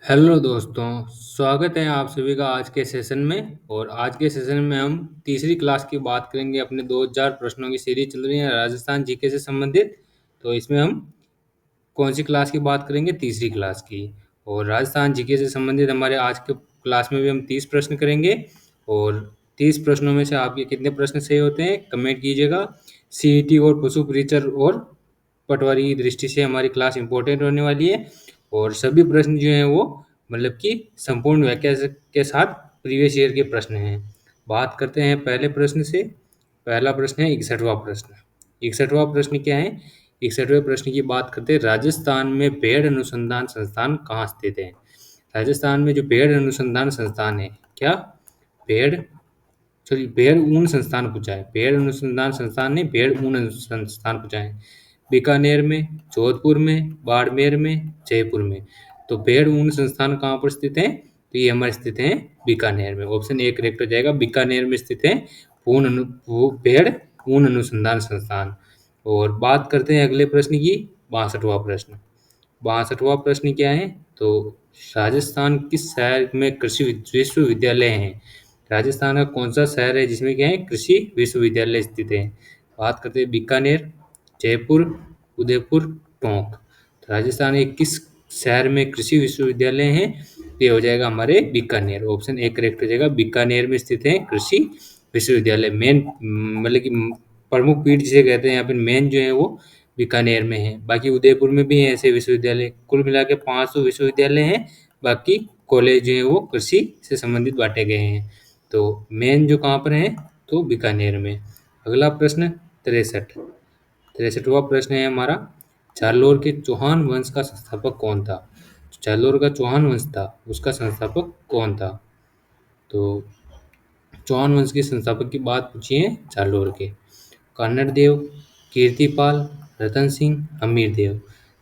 Hello दोस्तों, स्वागत है आप सभी का आज के सेशन में। और आज के सेशन में हम तीसरी क्लास की बात करेंगे। अपने 2000 प्रश्नों की सीरीज चल रही है राजस्थान जीके से संबंधित। तो इसमें हम कौन सी क्लास की बात करेंगे? तीसरी क्लास की। और राजस्थान जीके से संबंधित हमारे आज के क्लास में भी हम 30 प्रश्न करेंगे। और 30 प्रश्नों में से आपके कितने प्रश्न सही होते हैं कमेंट कीजिएगा। सीईटी और पशु परिचर और पटवारी की दृष्टि से हमारी क्लास इंपॉर्टेंट होने वाली है। और सभी प्रश्न जो हैं वो मतलब कि संपूर्ण व्याख्या के साथ प्रीवियस ईयर के प्रश्न हैं। बात करते हैं पहले प्रश्न से। पहला प्रश्न है 61वां प्रश्न। 61वां प्रश्न क्या है? 61वें प्रश्न की बात करते हैं, राजस्थान में भेड़ अनुसंधान संस्थान कहाँ स्थित है? राजस्थान में जो भेड़ अनुसंधान संस्थान है, क्या भेड़ सॉरी भेड़ ऊन संस्थान पूछा है। भेड़ अनुसंधान संस्थान नहीं, भेड़ ऊन अनुसंधान पूछा है। बीकानेर में, जोधपुर में, बाड़मेर में, जयपुर में। तो भेड़ ऊन संस्थान कहाँ पर स्थित है? तो ये हमारे स्थित है बीकानेर में। ऑप्शन ए करेक्ट हो जाएगा, बीकानेर में स्थित है भेड़ ऊन अनुसंधान संस्थान। और बात करते हैं अगले प्रश्न की, 62वां प्रश्न। 62वां प्रश्न क्या है? तो राजस्थान किस शहर में कृषि विश्वविद्यालय है? राजस्थान का कौन सा शहर है जिसमें क्या है कृषि विश्वविद्यालय स्थित है? बात करते हैं बीकानेर, जयपुर, उदयपुर, टोंक। तो राजस्थान के किस शहर में कृषि विश्वविद्यालय है? ये हो जाएगा हमारे बीकानेर। ऑप्शन ए करेक्ट हो जाएगा, बीकानेर में स्थित है कृषि विश्वविद्यालय। मेन मतलब कि प्रमुख पीठ जिसे कहते हैं यहाँ पे, मेन जो है वो बीकानेर में है। बाकी उदयपुर में भी है ऐसे विश्वविद्यालय। कुल मिला के 500 विश्वविद्यालय हैं। बाकी कॉलेज जो है वो कृषि से संबंधित बांटे गए हैं। तो मेन जो कहाँ पर है? तो बीकानेर में। अगला प्रश्न 63। 63वां प्रश्न है हमारा, जालोर के चौहान वंश का संस्थापक कौन था? जालोर का चौहान वंश था, उसका संस्थापक कौन था? तो चौहान वंश के संस्थापक की बात पूछी है जालोर के। कन्नड़ देव, कीर्तिपाल, रतन सिंह, हमीर देव।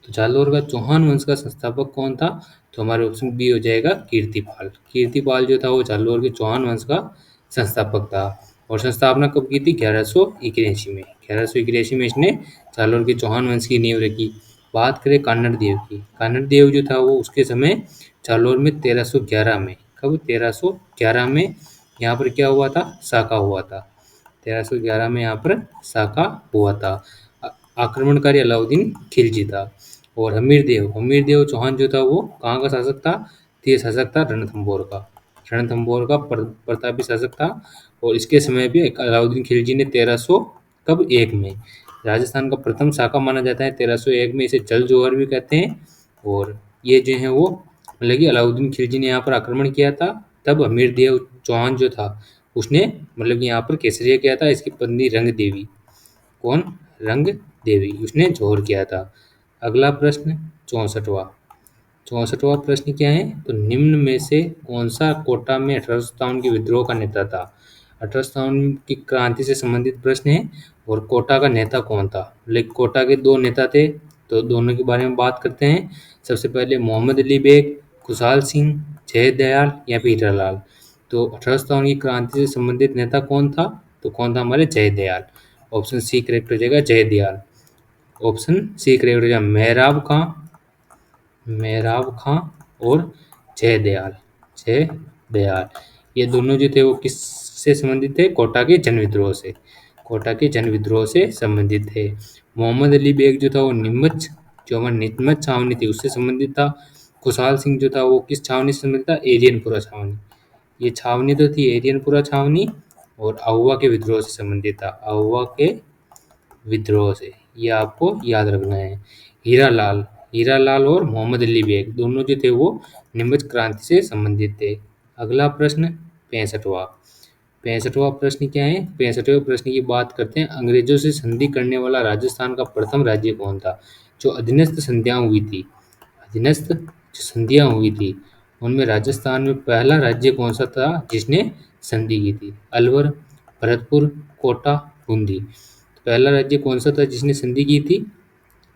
तो जालोर का चौहान वंश का संस्थापक कौन था? तो हमारे ऑप्शन बी हो जाएगा कीर्तिपाल। कीर्तिपाल जो था वो जालोर के चौहान वंश का संस्थापक था। और संस्थापना कब की थी? 1181 में। 1181 में इसने जालोर के चौहान वंश की नींव रखी। बात करें कन्नड़ देव की। कन्नड़ देव जो था वो उसके समय जालोर में 1311 में, कब? 1311 में यहाँ पर क्या हुआ था? साका हुआ था। 1311 में यहाँ पर साका हुआ था। आक्रमणकारी अलाउद्दीन खिलजी था। और हमीर देव चौहान जो था वो कहाँ का शासक था? तो ये शासक था रणथंभौर का। रणथंभौर का प्रतापी शासक था। और इसके समय भी अलाउद्दीन खिलजी ने 1300 कब? 1 में राजस्थान का प्रथम शाका माना जाता है। 1301 में इसे जल जोहर भी कहते हैं। और ये जो है वो मतलब कि अलाउद्दीन खिलजी ने यहाँ पर आक्रमण किया था। तब हमीर देव चौहान जो था उसने मतलब कि यहाँ पर केसरिया किया था। इसकी पत्नी रंग देवी, कौन? रंग देवी, उसने जोहर किया था। अगला प्रश्न 64वां। 64वां प्रश्न क्या है? तो निम्न में से कौन सा कोटा में 1857 के विद्रोह का नेता था? 1857 की क्रांति से संबंधित प्रश्न है। और कोटा का नेता कौन था? लेकिन कोटा के दो नेता थे, तो दोनों के बारे में बात करते हैं। सबसे पहले मोहम्मद अली बेग, खुशहाल सिंह, जयदयाल या फिर हीरालाल। तो 1857 की क्रांति से संबंधित नेता कौन था? तो कौन था? हमारे जयदयाल। ऑप्शन सी करेक्ट हो जाएगा, जयदयाल। ऑप्शन सी करेक्ट हो जाएगा, मेहराब खां और जयदयाल। जयदयाल ये दोनों जो थे वो किससे संबंधित थे? कोटा के जन विद्रोह से। कोटा के जन विद्रोह से संबंधित थे। मोहम्मद अली बेग जो था वो नीमच, जो हमारी नीमच छावनी थी उससे संबंधित था। खुशहाल सिंह जो था वो किस छावनी से संबंधित था? एरियनपुरा छावनी। ये छावनी तो थी एरियनपुरा छावनी। और अहुआ के विद्रोह से संबंधित था, अहुआ के विद्रोह से। ये आपको याद रखना है। हीरालाल हीरालाल और मोहम्मद अली बेग दोनों जो थे वो नीमच क्रांति से संबंधित थे। अगला प्रश्न 65वां। 65वां प्रश्न क्या है? 65वें प्रश्न की बात करते हैं, अंग्रेजों से संधि करने वाला राजस्थान का प्रथम राज्य कौन था? जो अधीनस्थ संधियां हुई थी, अधीनस्थ जो संधियां हुई थी उनमें राजस्थान में पहला राज्य कौन सा था जिसने संधि की थी? अलवर, भरतपुर, कोटा, बूंदी। तो पहला राज्य कौन सा था जिसने संधि की थी?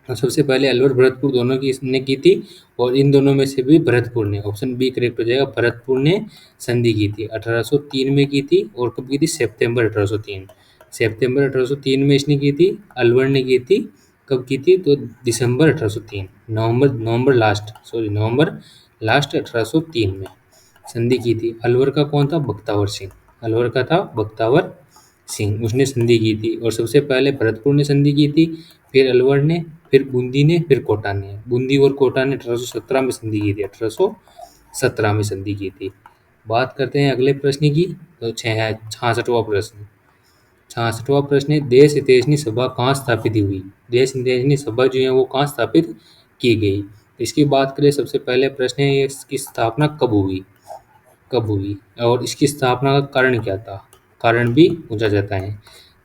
और सबसे पहले अलवर भरतपुर दोनों की इसने की थी। और इन दोनों में से भी भरतपुर ने, ऑप्शन बी करेक्ट हो जाएगा, भरतपुर ने संधि की थी। 1803 में की थी। और कब की थी? सितंबर 1803। सितंबर 1803 में इसने की थी। अलवर ने की थी कब की थी? तो दिसंबर 1803, नवंबर नवंबर लास्ट 1803 में संधि की थी। अलवर का कौन था? बख्तावर सिंह। अलवर का था बख्तावर सिंह, उसने संधि की थी। और सबसे पहले भरतपुर ने संधि की थी, फिर अलवर ने, फिर बूंदी ने, फिर कोटा ने। बूंदी और कोटा ने 1817 में संधि की थी, 1817 में संधि की थी। बात करते हैं अगले प्रश्न की, तो 66वां प्रश्न। 66वां प्रश्न है, देश हितैषणी सभा कहाँ स्थापित हुई? देश हितैषणी सभा जो है वो कहाँ स्थापित की गई? इसकी बात करें, सबसे पहले प्रश्न है इसकी स्थापना कब हुई? कब हुई और इसकी स्थापना का कारण क्या था? कारण भी पूछा जाता है।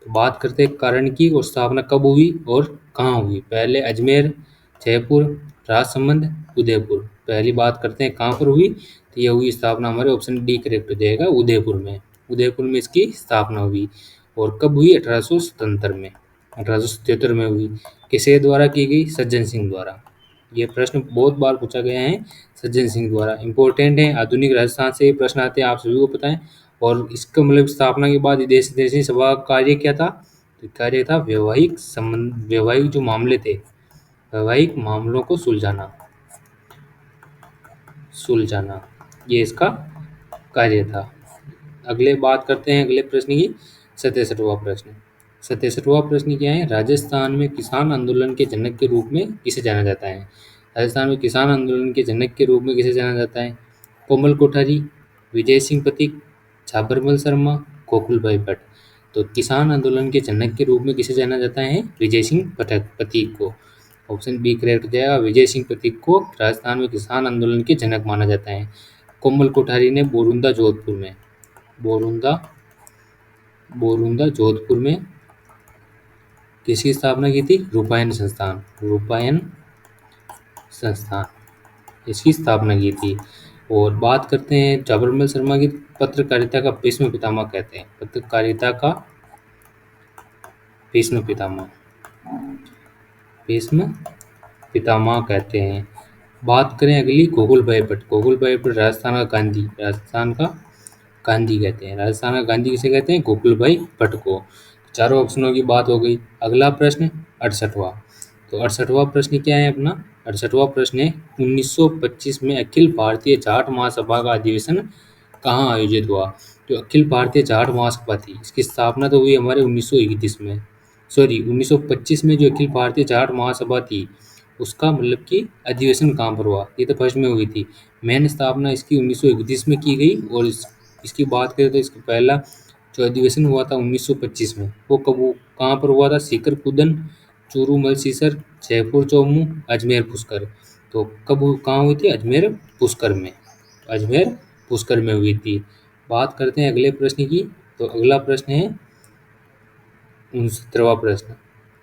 तो बात करते हैं कारण की, और स्थापना कब हुई और कहाँ हुई। पहले अजमेर, जयपुर, राजसमंद, उदयपुर। पहली बात करते हैं कहाँ पर हुई, तो यह हुई स्थापना, हमारे ऑप्शन डी करेक्ट हो जाएगा, उदयपुर में। उदयपुर में इसकी स्थापना हुई। और कब हुई? 1877 में, 1877 में हुई। किसके द्वारा की गई? सज्जन सिंह द्वारा। ये प्रश्न बहुत बार पूछा गया है, सज्जन सिंह द्वारा। इंपॉर्टेंट है, आधुनिक राजस्थान से ये प्रश्न आते हैं, आप सभी को पता है। और इसका मतलब स्थापना के बाद देश हितैषणी सभा का कार्य क्या था? तो कार्य था वैवाहिक संबंध, वैवाहिक जो मामले थे, वैवाहिक मामलों को सुलझाना, सुलझाना, ये इसका कार्य था। अगले बात करते हैं अगले प्रश्न की, 67वां प्रश्न। 67वां प्रश्न क्या है? राजस्थान में किसान आंदोलन के जनक के रूप में किसे जाना जाता है? राजस्थान में किसान आंदोलन के जनक के रूप में किसे जाना जाता है? कोमल कोठारी, विजय सिंह पथिक, झाबरमल शर्मा, गोकुलभाई भट्ट। तो किसान आंदोलन के जनक के रूप में किसे जाना जाता है? विजय सिंह पथिक को। ऑप्शन बी करेक्ट हो जाएगा, विजय सिंह पथिक को राजस्थान में किसान आंदोलन के जनक माना जाता है। कोमल कोठारी ने बोरुंदा जोधपुर में, बोरुंदा बोरुंदा जोधपुर में किसकी स्थापना की थी? रूपायन संस्थान, रूपायन संस्थान, इसकी स्थापना की थी। और बात करते हैं झाबरमल शर्मा की, पत्रकारिता का भीष्म पितामह कहते हैं, पत्रकारिता का भीष्म पितामह, भीष्म पितामह कहते हैं। बात करें अगली, गोकुलभाई भट्ट। गोकुलभाई भट्ट राजस्थान का गांधी, राजस्थान का गांधी कहते हैं। राजस्थान का गांधी किसे कहते हैं? गोकुलभाई भट्ट को। चारों ऑप्शनों की बात हो गई। अगला प्रश्न 68वां। तो 68वां प्रश्न क्या है अपना? 68वां प्रश्न है, 1925 में अखिल भारतीय जाट महासभा का अधिवेशन कहाँ आयोजित हुआ? जो अखिल भारतीय जाट महासभा थी, इसकी स्थापना तो हुई हमारे 1931 में, सॉरी 1925 में जो अखिल भारतीय जाट महासभा थी, उसका मतलब कि अधिवेशन कहाँ पर हुआ? ये तो फर्स्ट में हुई थी। मेन स्थापना इसकी 1931 में की गई। और इसकी बात करें तो इसका पहला जो अधिवेशन हुआ था 1925 में, वो कहाँ पर हुआ था? सीकर कुदन, चूरू मलसीसर, जयपुर चौमू, अजमेर पुष्कर। तो कहाँ हुई थी? अजमेर पुष्कर में, अजमेर पुष्कर में हुई थी। बात करते हैं अगले प्रश्न की। तो अगला प्रश्न है 69वां प्रश्न,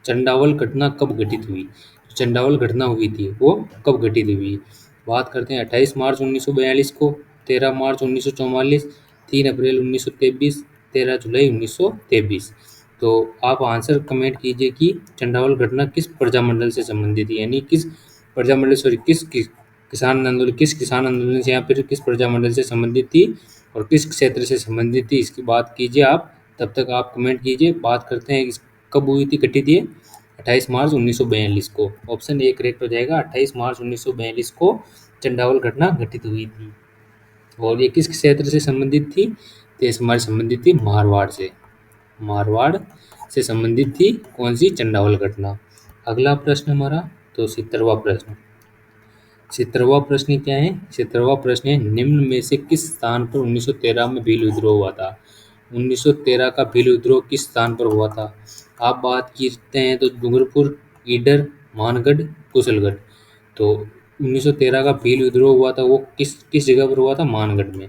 चंडावल घटना कब घटित हुई? चंडावल घटना हुई थी वो कब घटित हुई? बात करते हैं 28 मार्च 1942 को, 13 मार्च 1944, 3 अप्रैल 1923, 13 जुलाई 1923। तो आप आंसर कमेंट कीजिए कि चंडावल घटना किस प्रजामंडल से संबंधित है, यानी किस प्रजामंडल, सॉरी किस किसान आंदोलन से या फिर किस प्रजामंडल से संबंधित थी और किस क्षेत्र से संबंधित थी, इसकी बात कीजिए आप। तब तक आप कमेंट कीजिए। बात करते हैं कब हुई थी घटित ये? 28 मार्च 1942 को। ऑप्शन ए करेक्ट हो जाएगा, 28 मार्च 1942 को चंडावल घटना घटित हुई थी। और ये किस क्षेत्र से संबंधित थी? तो ये हमारी संबंधित थी मारवाड़ से, मारवाड़ से संबंधित थी कौन सी? चंडावल घटना। अगला प्रश्न हमारा तो 70वां प्रश्न। 70वां प्रश्न क्या है? 70वां प्रश्न है, निम्न में से किस स्थान पर 1913 में भील विद्रोह हुआ था? 1913 का भील विद्रोह किस स्थान पर हुआ था? आप बात करते हैं तो डूंगरपुर, ईडर, मानगढ़, कुशलगढ़। तो 1913 का भील विद्रोह हुआ था वो किस किस जगह पर हुआ था? मानगढ़ में।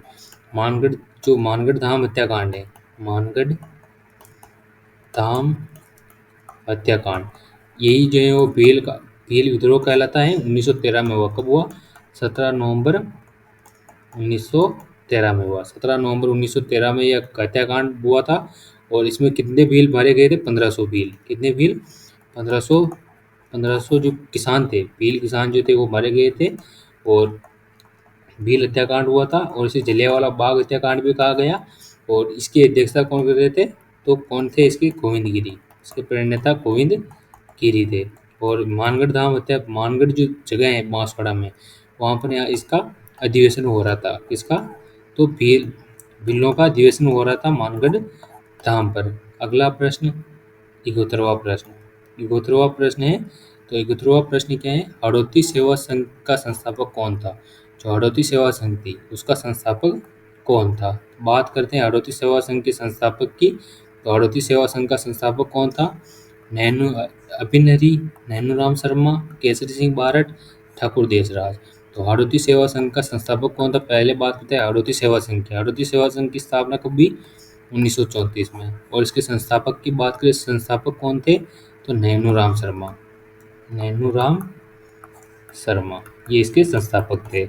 मानगढ़, जो मानगढ़ धाम हत्याकांड है, मानगढ़ धाम हत्याकांड, यही जो है वो भील विद्रोह कहलाता है। 1913 में हुआ। कब हुआ? 17 नवंबर 1913 में हुआ। 17 नवंबर 1913 में यह हत्याकांड हुआ था। और इसमें कितने भील मारे गए थे? 1500 भील। कितने भील? 1500, 1500 जो किसान थे, भील किसान जो थे वो मारे गए थे। और भील हत्याकांड हुआ था और इसे जलियांवाला बाग हत्याकांड भी कहा गया। और इसकी अध्यक्षता कौन कर रहे थे? तो कौन थे इसके? गोविंद गिरी, इसके प्रणेता गोविंद गिरी थे। और मानगढ़ धाम हत्या, मानगढ़ जो जगह है बांसवाड़ा में, वहाँ पर यहाँ इसका अधिवेशन हो रहा था। किसका? तो भीलों का अधिवेशन हो रहा था मानगढ़ धाम पर। अगला प्रश्न 71वां प्रश्न। 71वां प्रश्न है, तो 71वां प्रश्न क्या है? हड़ौती सेवा संघ का संस्थापक कौन था? जो हड़ौती सेवा संघ थी उसका संस्थापक कौन था? बात करते हैं हड़ौती सेवा संघ के संस्थापक की। तो हड़ौती सेवा संघ का संस्थापक कौन था? नैनू अभिनरी, नैनूराम शर्मा, केसरी सिंह बारट, ठाकुर देशराज। तो हड़ौती सेवा संघ का संस्थापक कौन था? पहले बात करते हैं हड़ौती सेवा संघ की। हड़ौती सेवा संघ की स्थापना कब हुई? 1934 में। और इसके संस्थापक की बात करें, संस्थापक कौन थे? तो नैनूराम शर्मा, नैनूराम शर्मा ये इसके संस्थापक थे।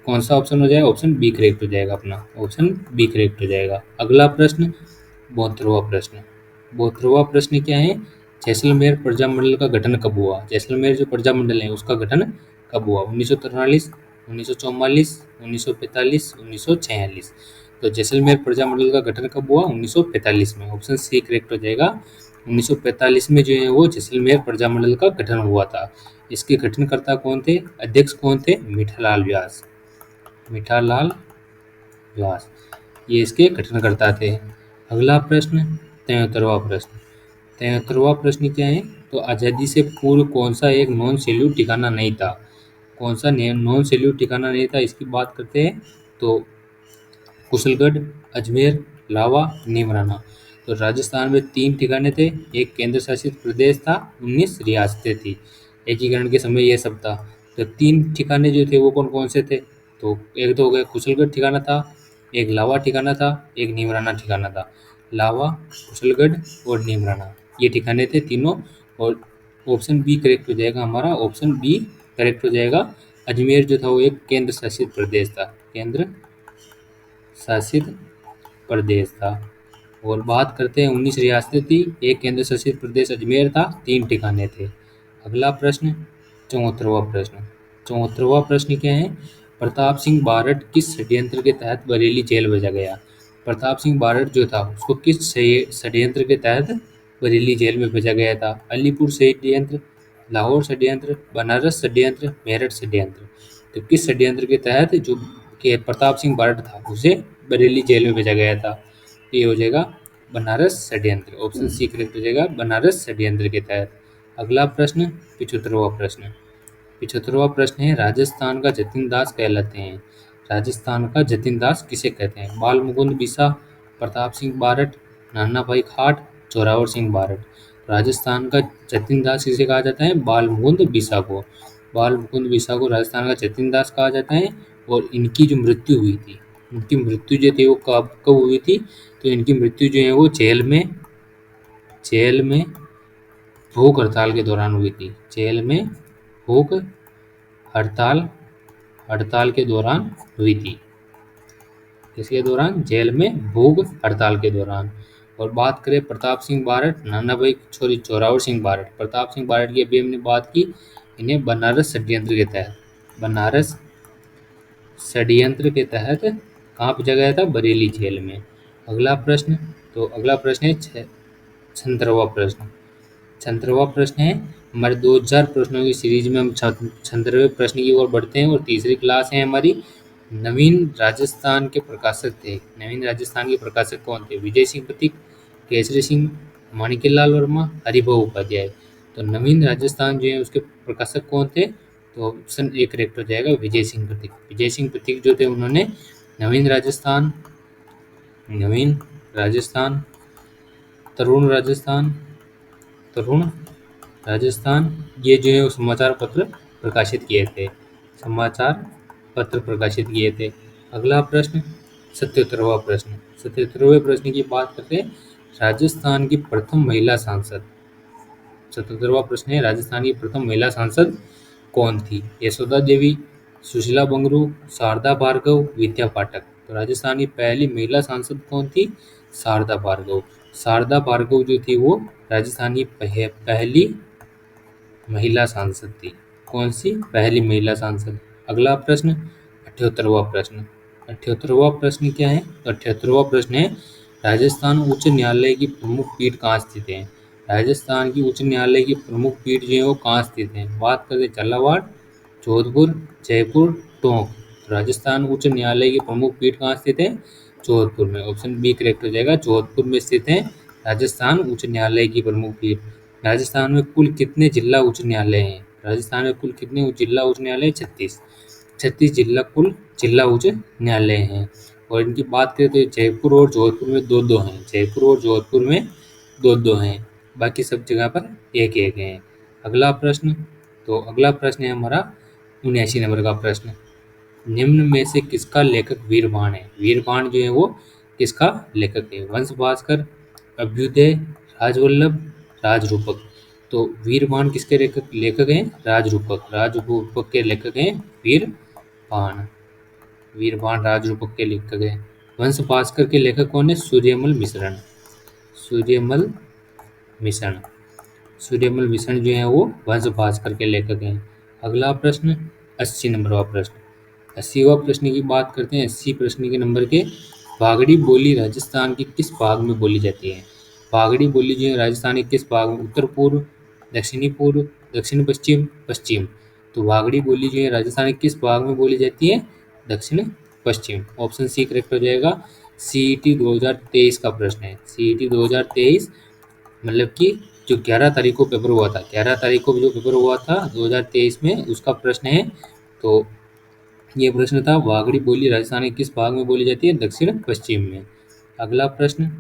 कौन सा ऑप्शन हो जाएगा? ऑप्शन बी करेक्ट हो जाएगा अपना, ऑप्शन बी करेक्ट हो जाएगा। अगला प्रश्न 72वां प्रश्न। 72वां प्रश्न क्या है? जैसलमेर प्रजामंडल का गठन कब हुआ? जैसलमेर जो प्रजामंडल है उसका गठन कब हुआ? 1943, 1944, 1945, 1946। तो जैसलमेर प्रजामंडल का गठन कब हुआ? 1945 में। ऑप्शन सी करेक्ट हो जाएगा। 1945 में जो है वो जैसलमेर प्रजामंडल का गठन हुआ था। इसके गठनकर्ता कौन थे? अध्यक्ष कौन थे? मीठालाल व्यास, मीठालाल व्यास ये इसके गठनकर्ता थे। अगला प्रश्न 73वां प्रश्न। 73वां प्रश्न क्या है? तो आज़ादी से पूर्व कौन सा एक नॉन सैल्यूट ठिकाना नहीं था? कौन सा नॉन सैल्यूट ठिकाना नहीं था इसकी बात करते हैं। तो कुशलगढ़, अजमेर, लावा, नीमराना। तो राजस्थान में 3 ठिकाने थे, एक केंद्र शासित प्रदेश था, 19 रियासतें थी। एकीकरण के समय ये सब था। तो 3 ठिकाने जो थे वो कौन कौन से थे? तो एक तो हो गया कुशलगढ़ ठिकाना था, एक लावा ठिकाना था, एक नीमराना ठिकाना था। लावा, कुशलगढ़ और नीमराना ये ठिकाने थे तीनों। और ऑप्शन बी करेक्ट हो जाएगा हमारा, ऑप्शन बी करेक्ट हो जाएगा। अजमेर जो था वो एक केंद्र शासित प्रदेश था, केंद्र शासित प्रदेश था। और बात करते हैं 19 रियासतें थी, एक केंद्र शासित प्रदेश अजमेर था, 3 ठिकाने थे। अगला प्रश्न 74वां प्रश्न। 74वां प्रश्न क्या है? प्रताप सिंह बारट किस षड्यंत्र के तहत बरेली जेल भेजा गया? प्रताप सिंह बारट जो था उसको किस षड्यंत्र के तहत बरेली जेल में भेजा गया था? अलीपुर षड्यंत्र, लाहौर षड्यंत्र, बनारस षड्यंत्र, मेरठ षड्यंत्र। तो किस षड्यंत्र के तहत जो कि प्रताप सिंह बारट था उसे बरेली जेल में भेजा गया था? ये हो जाएगा बनारस षड्यंत्र, ऑप्शन सी करेक्ट हो जाएगा, बनारस षड्यंत्र के तहत। अगला प्रश्न 75वां प्रश्न। 75वां प्रश्न है, राजस्थान का जतिन दास कहलाते हैं। राजस्थान का जतिन दास किसे कहते हैं? बाल मुकुंद बिसा, प्रताप सिंह बारट, नाना भाई खाट, जोरावर सिंह बारट। राजस्थान का जतिन दास किसे कहा जाता है? बाल मुकुंद बिसा को। बाल मुकुंद बिसा को राजस्थान का जतिन दास कहा जाता है। और इनकी जो मृत्यु हुई थी, इनकी मृत्यु जो थी वो कब कब हुई थी? तो इनकी मृत्यु जो है वो जेल में भूख हड़ताल के दौरान हुई थी। जेल में भूख हड़ताल हड़ताल के दौरान हुई थी। इसके दौरान जेल में भूख हड़ताल के दौरान। और बात करें प्रताप सिंह बारट, नाना भाई छोरी जोरावर सिंह बारट। प्रताप सिंह बारट की अभी हमने बात की, इन्हें बनारस षड्यंत्र के तहत, बनारस षड्यंत्र के तहत कहाँ भेजा गया था? बरेली जेल में। अगला प्रश्न, तो अगला प्रश्न है 76वां प्रश्न। 76वां प्रश्न है, हमारे 2000 प्रश्नों की सीरीज में हम 76वें प्रश्न की ओर बढ़ते हैं और तीसरी क्लास है हमारी। नवीन राजस्थान के प्रकाशक थे। नवीन राजस्थान के प्रकाशक कौन थे? विजय सिंह प्रतीक, केसरी सिंह, माणिक्यलाल वर्मा, हरिभाऊ उपाध्याय। तो नवीन राजस्थान जो है उसके प्रकाशक कौन थे? तो ऑप्शन ए करेक्ट हो जाएगा, विजय सिंह प्रतीक। विजय सिंह प्रतीक जो थे उन्होंने नवीन राजस्थान, नवीन राजस्थान, तरुण राजस्थान, तरुण राजस्थान ये जो है वो समाचार पत्र प्रकाशित किए थे, समाचार पत्र प्रकाशित किए थे। अगला प्रश्न 77वां प्रश्न। 77वें प्रश्न की बात करते हैं, राजस्थान की प्रथम महिला सांसद। 77वां प्रश्न है, राजस्थान की प्रथम महिला सांसद कौन थी? यशोदा देवी, सुशीला बंगरू, शारदा भार्गव, विद्या पाठक। तो राजस्थान की पहली महिला सांसद कौन थी? शारदा भार्गव। शारदा भार्गव जो थी वो राजस्थान की पहली महिला सांसद थी। कौन सी? पहली महिला सांसद। अगला प्रश्न 78वां प्रश्न। 78वां प्रश्न क्या है? तो 78वां प्रश्न है, राजस्थान उच्च न्यायालय की प्रमुख पीठ कहाँ स्थित है? राजस्थान की उच्च न्यायालय की प्रमुख पीठ जो है वो कहाँ स्थित है? बात करें झालावाड़, जोधपुर, जयपुर, टोंक। तो राजस्थान उच्च न्यायालय की प्रमुख पीठ कहाँ स्थित है? जोधपुर में। ऑप्शन बी करेक्ट हो जाएगा, जोधपुर में स्थित है राजस्थान उच्च न्यायालय की प्रमुख पीठ। राजस्थान में कुल कितने जिला उच्च न्यायालय हैं? राजस्थान में कुल कितने जिला उच्च न्यायालय? 36। 36 जिला कुल जिला उच्च न्यायालय हैं। और इनकी बात करें तो जयपुर और जोधपुर में दो दो हैं, जयपुर और जोधपुर में दो दो हैं, बाकी सब जगह पर एक एक हैं। अगला प्रश्न, तो अगला प्रश्न है हमारा 79 नंबर का प्रश्न। निम्न में से किसका लेखक वीरबाण है? वीरबाण जो है वो किसका लेखक है? वंश भास्कर, अभ्युदय, राजवल्लभ, राजरूपक। तो वीरबाण किसके लेखक हैं? राजरूपक। राजरूपक के लेखक हैं वीरबाण। वीरबाण राजरूपक के लेखक हैं। वंश भास्कर के लेखक कौन है? सूर्यमल मिश्रण। सूर्यमल मिश्रण। सूर्यमल मिश्रण जो है वो वंश भास्कर के लेखक हैं। अगला प्रश्न 80 नंबर का प्रश्न। 80वां प्रश्न की बात करते हैं। 80 प्रश्न के नंबर के, बागड़ी बोली राजस्थान के किस भाग में बोली जाती है? बागड़ी बोली जो है राजस्थान के किस भाग में? उत्तर पूर्व, दक्षिणी पूर्व, दक्षिण पश्चिम, पश्चिम। तो बागड़ी बोली जो है राजस्थान के किस भाग में बोली जाती है? दक्षिण पश्चिम। ऑप्शन सी करेक्ट हो जाएगा। सीईटी 2023 का प्रश्न है। सीईटी 2023 मतलब कि जो 11 तारीख को पेपर हुआ था, 11 तारीख को जो पेपर हुआ था 2023 में, उसका प्रश्न है। तो ये प्रश्न था, वागड़ी बोली राजस्थान के किस भाग में बोली जाती है? दक्षिण पश्चिम में। अगला प्रश्न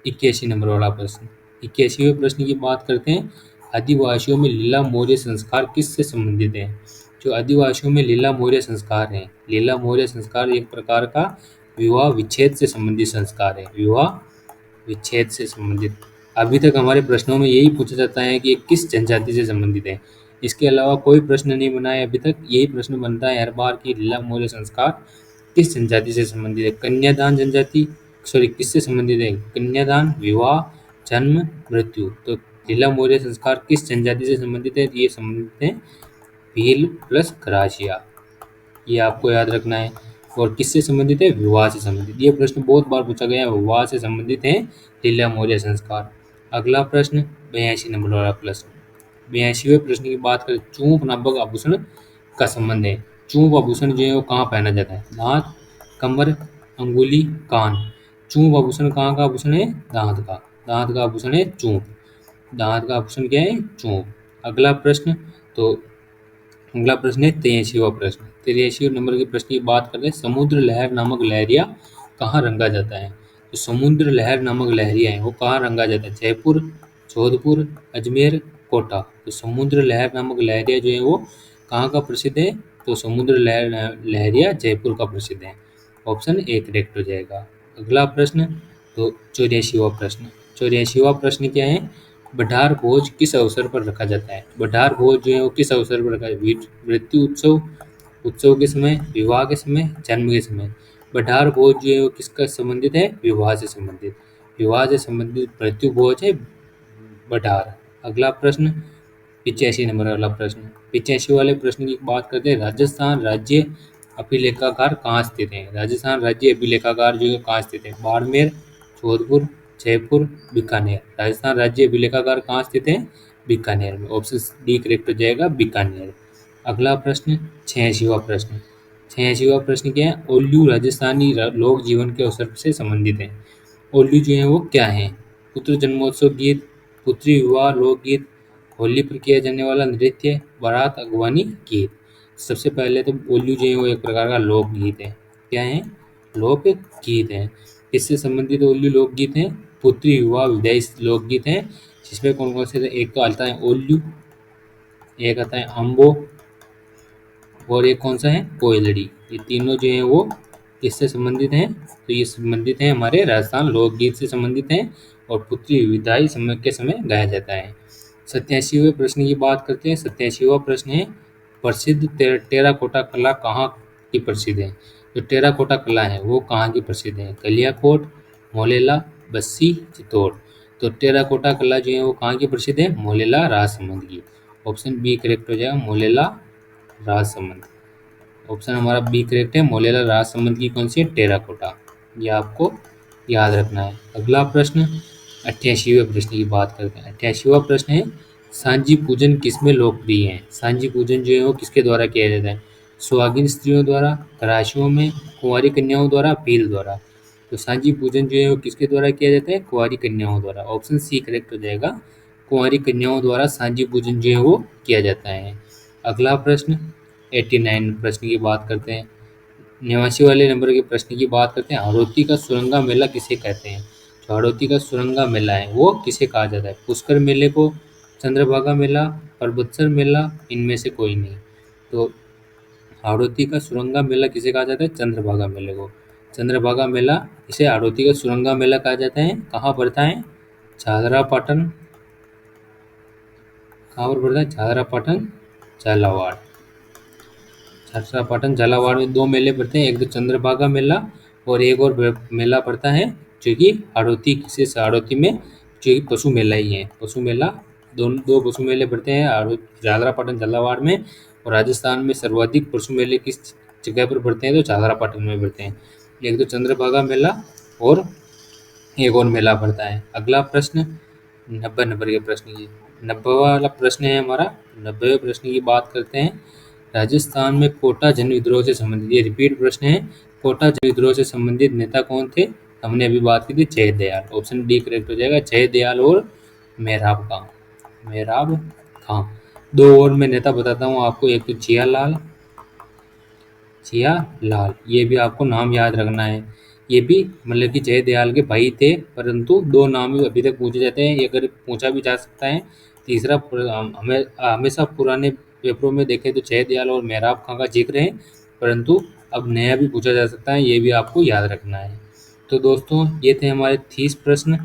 81 नंबर वाला प्रश्न। 81वें प्रश्न की बात करते हैं। आदिवासियों में लीला मौर्य संस्कार किससे संबंधित है? जो आदिवासियों में लीला मौर्य संस्कार है, लीला मौर्य संस्कार एक प्रकार का विवाह विच्छेद से संबंधित संस्कार है। विवाह विच्छेद से संबंधित। अभी तक हमारे प्रश्नों में यही पूछा जाता है कि ये किस जनजाति से संबंधित है। इसके अलावा कोई प्रश्न नहीं बना है अभी तक। यही प्रश्न बनता है हर बार कि लीला मौर्य संस्कार किस जनजाति से संबंधित है? कन्यादान जनजाति, सॉरी किससे संबंधित है? कन्यादान, विवाह, जन्म, मृत्यु। तो लीला मौर्य संस्कार किस जनजाति से संबंधित है? ये संबंधित है भील प्लस ग्रासिया। ये आपको याद रखना है। और किससे संबंधित है? विवाह से संबंधित। ये प्रश्न बहुत बार पूछा गया है, विवाह से संबंधित है लीला मौर्य संस्कार। अगला प्रश्न 82 नंबर वाला प्रश्न। 82वें प्रश्न की बात करें, चूंक नामक आभूषण का संबंध है। चूंक आभूषण जो है वो कहाँ पहना जाता है? दांत, कमर, अंगुली, कान। चूंक आभूषण कहाँ का आभूषण है? दांत का। दांत का आभूषण है चूंक। दांत का आभूषण क्या है? चूंक। अगला प्रश्न, तो अगला प्रश्न है 83वां प्रश्न। 83 नंबर के प्रश्न की बात करते हैं। समुद्र लहर नामक लहरिया कहाँ रंगा जाता है? तो समुद्र लहर नामक लहरिया है वो कहाँ रंगा जाता है? जयपुर, जोधपुर, अजमेर, कोटा। तो समुद्र लहर नामक लहरिया जो है वो कहाँ का प्रसिद्ध है? तो समुद्र लहरिया जयपुर का प्रसिद्ध है। ऑप्शन ए करेक्ट हो जाएगा। अगला प्रश्न, तो 84वां प्रश्न। 84वां प्रश्न क्या है? बठार भोज किस अवसर पर रखा जाता है? बठार भोज जो है वो किस अवसर पर रखा है? मृत्यु उत्सव, उत्सव के समय, विवाह के समय, जन्म के समय। बठार भोज जो है वो किसका संबंधित है? विवाह से संबंधित। विवाह से संबंधित मृत्यु भोज है बठार। अगला प्रश्न 85 नंबर वाला प्रश्न। 85 वाले प्रश्न की बात करते हैं। राजस्थान राज्य अभिलेखागार कहाँ स्थित है? राजस्थान राज्य अभिलेखागार जो है कहाँ स्थित है? बाड़मेर, जोधपुर, जयपुर, बीकानेर। राजस्थान राज्य अभिलेखागार कहाँ स्थित है? बीकानेर में। ऑप्शन डी करेक्ट हो जाएगा, बीकानेर। अगला प्रश्न 86वां प्रश्न। 86वां प्रश्न क्या है? ओल्लू राजस्थानी लोक जीवन के अवसर से संबंधित है। ओल्लू जो है वो क्या है? पुत्र जन्मोत्सव गीत, पुत्री विवाह लोकगीत, होली पर किया जाने वाला नृत्य, बारात अगवानी गीत। सबसे पहले तो ओल्लू जो है वो एक प्रकार का लोकगीत है। क्या है? लोकगीत है। इससे संबंधित ओल्लू लोकगीत हैं पुत्री विवाह विदाई लोकगीत हैं, जिसमें कौन कौन से थे? एक तो आता है ओल्लू, एक आता है अम्बो, और एक कौन सा है? कोयलड़ी। ये तीनों जो हैं वो किससे संबंधित हैं? तो ये संबंधित हैं हमारे राजस्थान लोकगीत से संबंधित हैं और पुत्री विदाई समय के समय गाया जाता है। 87वें प्रश्न की बात करते हैं। 87वां प्रश्न है, प्रसिद्ध टेराकोटा कला कहाँ की प्रसिद्ध है? जो टेराकोटा कला है वो कहाँ की प्रसिद्ध है? कलियाकोट, मोलेला, बस्सी, चित्तौड़। तो टेराकोटा कला जो है वो कहाँ की प्रसिद्ध है? मोलेला राजसमंद की। ऑप्शन बी करेक्ट हो जाएगा, मोलेला राजसमंद। ऑप्शन हमारा बी करेक्ट है, मोलेला राजसमंद की कौन सी है? टेराकोटा। ये आपको याद रखना है। अगला प्रश्न 88वें प्रश्न की बात करते हैं। 88वां प्रश्न है, सांझी पूजन किसमें लोकप्रिय है? सांझी पूजन जो है वो किसके द्वारा किया जाता है? सुहागिन स्त्रियों द्वारा, राशियों में, कुंवारी कन्याओं द्वारा, भील द्वारा। तो सांझी पूजन जो है वो किसके द्वारा किया जाता है? कुंवारी कन्याओं द्वारा। ऑप्शन सी करेक्ट हो जाएगा। कुंवारी कन्याओं द्वारा सांझी पूजन जो है वो किया जाता है। अगला प्रश्न 89 प्रश्न की बात करते हैं। 89 वाले नंबर के प्रश्न की बात करते हैं। हाड़ौती का सुरंगा मेला किसे कहते हैं? जो हाड़ौती का सुरंगा मेला है वो किसे कहा जाता है? पुष्कर मेले को, चंद्रभागा मेला, परबत्सर मेला, इनमें से कोई नहीं। तो हाड़ौती का सुरंगा मेला किसे कहा जाता है? चंद्रभागा मेले को। चंद्रभागा मेला इसे हाड़ौती का सुरंगा मेला कहा जाता है। कहाँ पड़ता है? झालरापाटन। कहाँ पर पड़ता है? झालरापाटन, झालावाड़। झालरापाटन झालावाड़ में दो मेले पड़ते हैं, एक तो चंद्रभागा मेला और एक और मेला पड़ता है जो कि हाड़ौती से हाड़ौती में, जो कि पशु मेला ही है। पशु मेला, दो पशु मेले पड़ते हैं झालरापाटन झालावाड़ में। और राजस्थान में सर्वाधिक पशु मेले किस जगह पर पड़ते हैं? तो झालरापाटन में पड़ते हैं। एक तो चंद्रभागा मेला और एक और मेला पड़ता है। अगला प्रश्न 90 नंबर के प्रश्न की 90 वाला प्रश्न है हमारा। 90वें प्रश्न की बात करते हैं। राजस्थान में कोटा जन विद्रोह से संबंधित, ये रिपीट प्रश्न है। कोटा जन विद्रोह से संबंधित नेता कौन थे? हमने अभी बात की थी जयदयाल। ऑप्शन डी करेक्ट हो जाएगा। जयदयाल और मेहराब खां। मेहराब खां। दो और मैं नेता बताता हूँ आपको। एक तो जियालाल, जियालाल, ये भी आपको नाम याद रखना है। ये भी मतलब कि जयदयाल के भाई थे, परंतु दो नाम ही अभी तक पूछे जाते हैं। ये अगर पूछा भी जा सकता है। तीसरा हमें हमेशा पुराने पेपरों में देखें तो जयदयाल और मेहराब खां का जिक्र है, परंतु अब नया भी पूछा जा सकता है। ये भी आपको याद रखना है। तो दोस्तों ये थे हमारे 30 प्रश्न।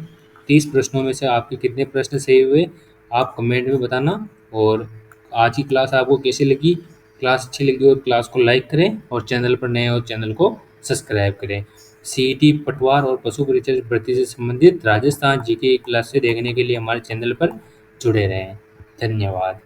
30 प्रश्नों में से आपके कितने प्रश्न सही हुए आप कमेंट में बताना। और आज की क्लास आपको कैसी लगी? क्लास अच्छी लगी हो तो क्लास को लाइक करें और चैनल पर नए हो चैनल को सब्सक्राइब करें। सीईटी, पटवार और पशु परिचय भर्ती से संबंधित राजस्थान जीके की क्लास से देखने के लिए हमारे चैनल पर जुड़े रहें। धन्यवाद।